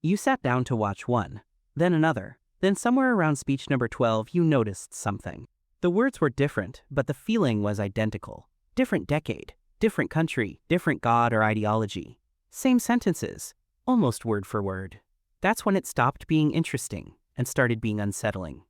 You sat down to watch one, then another. Then somewhere around speech number 12, you noticed something. The words were different, but the feeling was identical. Different decade, different country, different god or ideology. Same sentences, almost word for word. That's when it stopped being interesting and started being unsettling.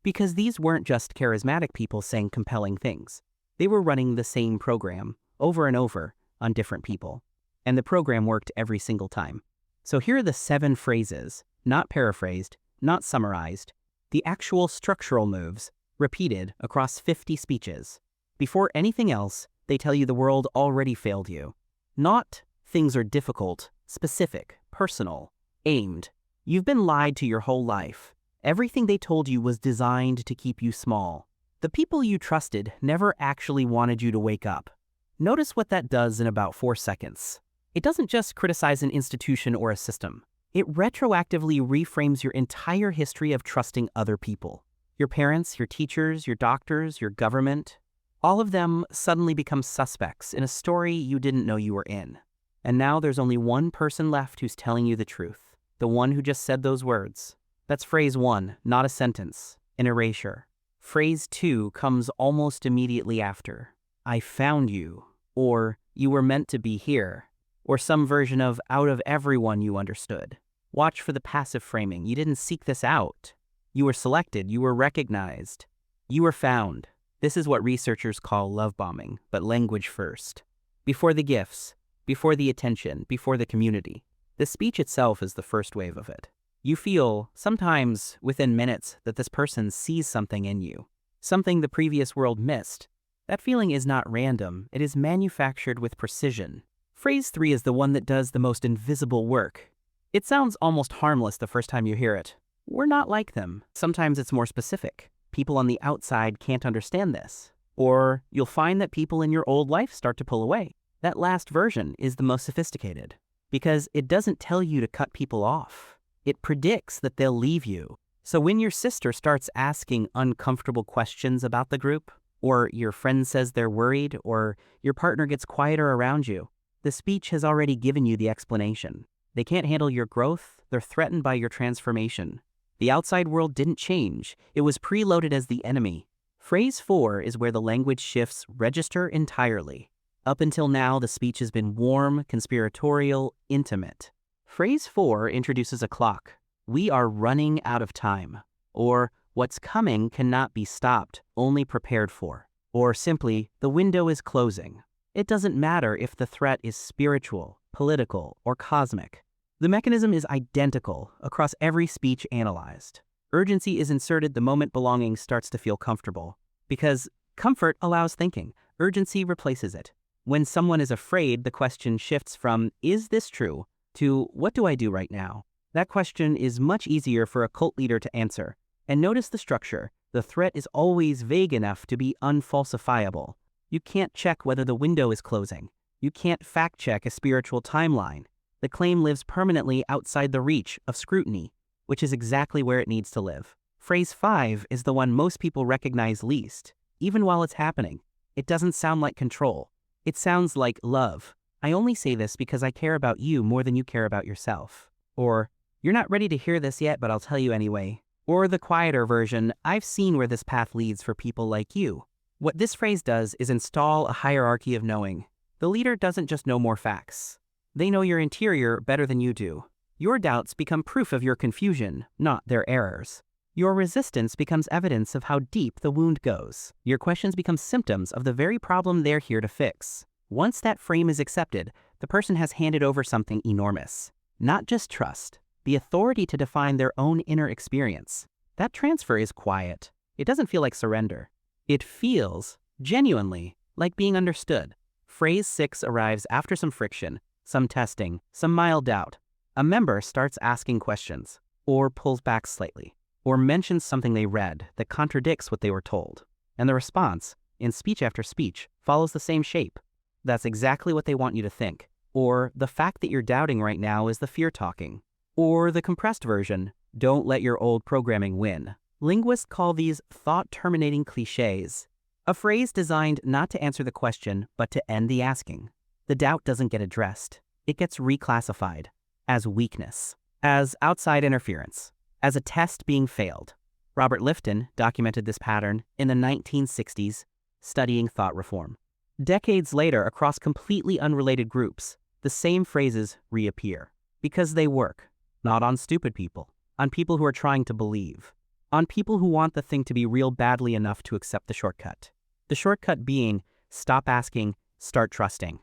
Because these weren't just charismatic people saying compelling things. They were running the same program, over and over, on different people. And the program worked every single time. So here are the 7 phrases, not paraphrased, not summarized, the actual structural moves, repeated across 50 speeches. Before anything else, they tell you the world already failed you. Not things are difficult, specific, personal, aimed. You've been lied to your whole life. Everything they told you was designed to keep you small. The people you trusted never actually wanted you to wake up. Notice what that does in about 4 seconds. It doesn't just criticize an institution or a system. It retroactively reframes your entire history of trusting other people. Your parents, your teachers, your doctors, your government, all of them suddenly become suspects in a story you didn't know you were in. And now there's only one person left who's telling you the truth. The one who just said those words. That's phrase 1, not a sentence, an erasure. Phrase 2 comes almost immediately after. I found you, or you were meant to be here, or some version of out of everyone you understood. Watch for the passive framing. You didn't seek this out. You were selected, you were recognized, you were found. This is what researchers call lovebombing, but language first. Before the gifts, before the attention, before the community. The speech itself is the first wave of it. You feel, sometimes within minutes, that this person sees something in you, something the previous world missed. That feeling is not random, it is manufactured with precision. Phrase 3 is the one that does the most invisible work. It sounds almost harmless the first time you hear it. We're not like them. Sometimes it's more specific. People on the outside can't understand this. Or you'll find that people in your old life start to pull away. That last version is the most sophisticated because it doesn't tell you to cut people off. It predicts that they'll leave you. So when your sister starts asking uncomfortable questions about the group, or your friend says they're worried, or your partner gets quieter around you, the speech has already given you the explanation. They can't handle your growth, they're threatened by your transformation. The outside world didn't change, it was preloaded as the enemy. Phrase 4 is where the language shifts register entirely. Up until now, the speech has been warm, conspiratorial, intimate. Phrase 4 introduces a clock. We are running out of time. Or, what's coming cannot be stopped, only prepared for. Or simply, the window is closing. It doesn't matter if the threat is spiritual, political, or cosmic. The mechanism is identical across every speech analyzed. Urgency is inserted the moment belonging starts to feel comfortable. Because comfort allows thinking, urgency replaces it. When someone is afraid, the question shifts from, is this true, to what do I do right now? That question is much easier for a cult leader to answer. And notice the structure. The threat is always vague enough to be unfalsifiable. You can't check whether the window is closing. You can't fact-check a spiritual timeline. The claim lives permanently outside the reach of scrutiny, which is exactly where it needs to live. Phrase 5 is the one most people recognize least, even while it's happening. It doesn't sound like control. It sounds like love. I only say this because I care about you more than you care about yourself. Or, you're not ready to hear this yet, but I'll tell you anyway. Or the quieter version, I've seen where this path leads for people like you. What this phrase does is install a hierarchy of knowing. The leader doesn't just know more facts. They know your interior better than you do. Your doubts become proof of your confusion, not their errors. Your resistance becomes evidence of how deep the wound goes. Your questions become symptoms of the very problem they're here to fix. Once that frame is accepted, the person has handed over something enormous. Not just trust, the authority to define their own inner experience. That transfer is quiet. It doesn't feel like surrender. It feels, genuinely, like being understood. Phrase 6 arrives after some friction, some testing, some mild doubt. A member starts asking questions, or pulls back slightly, or mentions something they read that contradicts what they were told. And the response, in speech after speech, follows the same shape. That's exactly what they want you to think. Or the fact that you're doubting right now is the fear talking. Or the compressed version, don't let your old programming win. Linguists call these thought-terminating cliches, a phrase designed not to answer the question, but to end the asking. The doubt doesn't get addressed. It gets reclassified as weakness. as outside interference, as a test being failed. Robert Lifton documented this pattern in the 1960s, studying thought reform. Decades later, across completely unrelated groups, the same phrases reappear because they work, not on stupid people, on people who are trying to believe, on people who want the thing to be real badly enough to accept the shortcut. The shortcut being, stop asking, start trusting.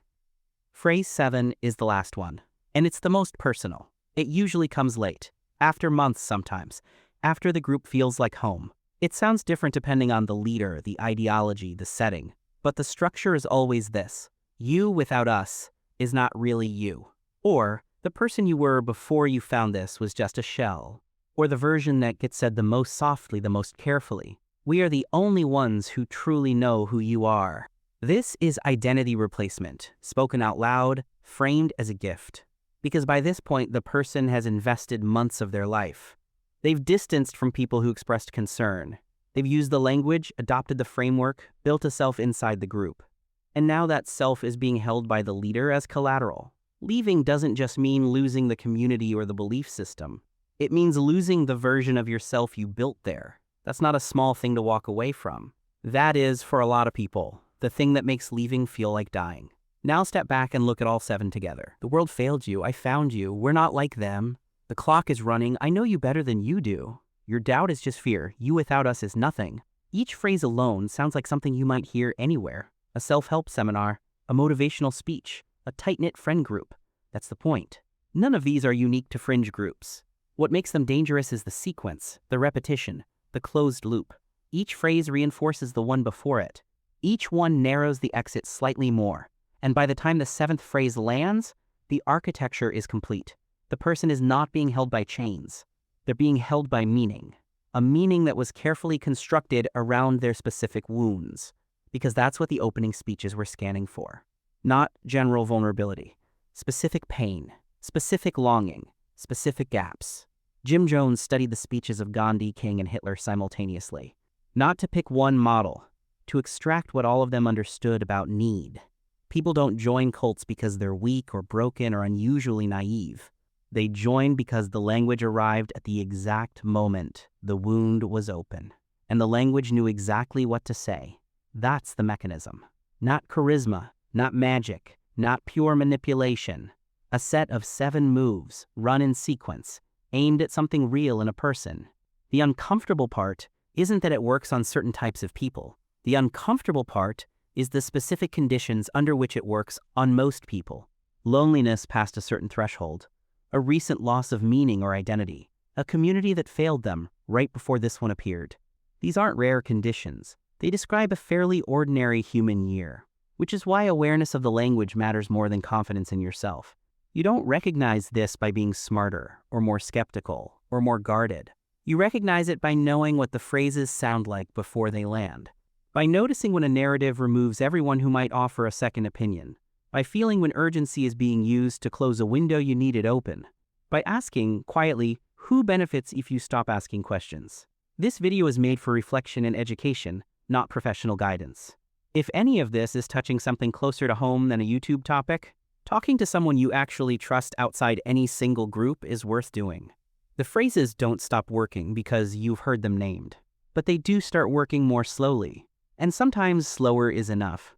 Phrase 7 is the last one, and it's the most personal. It usually comes late, after months sometimes, after the group feels like home. It sounds different depending on the leader, the ideology, the setting, but the structure is always this: you without us is not really you. Or, the person you were before you found this was just a shell. Or the version that gets said the most softly, the most carefully. We are the only ones who truly know who you are. This is identity replacement, spoken out loud, framed as a gift. Because by this point, the person has invested months of their life. They've distanced from people who expressed concern. They've used the language, adopted the framework, built a self inside the group. And now that self is being held by the leader as collateral. Leaving doesn't just mean losing the community or the belief system. It means losing the version of yourself you built there. That's not a small thing to walk away from. That is, for a lot of people, the thing that makes leaving feel like dying. Now step back and look at all 7 together. The world failed you. I found you. We're not like them. The clock is running. I know you better than you do. Your doubt is just fear. You without us is nothing. Each phrase alone sounds like something you might hear anywhere. A self-help seminar, a motivational speech, a tight-knit friend group. That's the point. None of these are unique to fringe groups. What makes them dangerous is the sequence, the repetition, the closed loop. Each phrase reinforces the one before it. Each one narrows the exit slightly more. And by the time the 7th phrase lands, the architecture is complete. The person is not being held by chains. They're being held by meaning. A meaning that was carefully constructed around their specific wounds. Because that's what the opening speeches were scanning for. Not general vulnerability. Specific pain. Specific longing. Specific gaps. Jim Jones studied the speeches of Gandhi, King, and Hitler simultaneously. Not to pick one model. To extract what all of them understood about need. People don't join cults because they're weak or broken or unusually naive. They join because the language arrived at the exact moment the wound was open. And the language knew exactly what to say. That's the mechanism. Not charisma, not magic, not pure manipulation. A set of 7 moves, run in sequence, aimed at something real in a person. The uncomfortable part isn't that it works on certain types of people. The uncomfortable part is the specific conditions under which it works on most people. Loneliness past a certain threshold. A recent loss of meaning or identity. A community that failed them right before this one appeared. These aren't rare conditions. They describe a fairly ordinary human year, which is why awareness of the language matters more than confidence in yourself. You don't recognize this by being smarter, or more skeptical, or more guarded. You recognize it by knowing what the phrases sound like before they land. By noticing when a narrative removes everyone who might offer a second opinion. By feeling when urgency is being used to close a window you needed open. By asking, quietly, who benefits if you stop asking questions. This video is made for reflection and education, not professional guidance. If any of this is touching something closer to home than a YouTube topic, talking to someone you actually trust outside any single group is worth doing. The phrases don't stop working because you've heard them named, but they do start working more slowly. And sometimes slower is enough.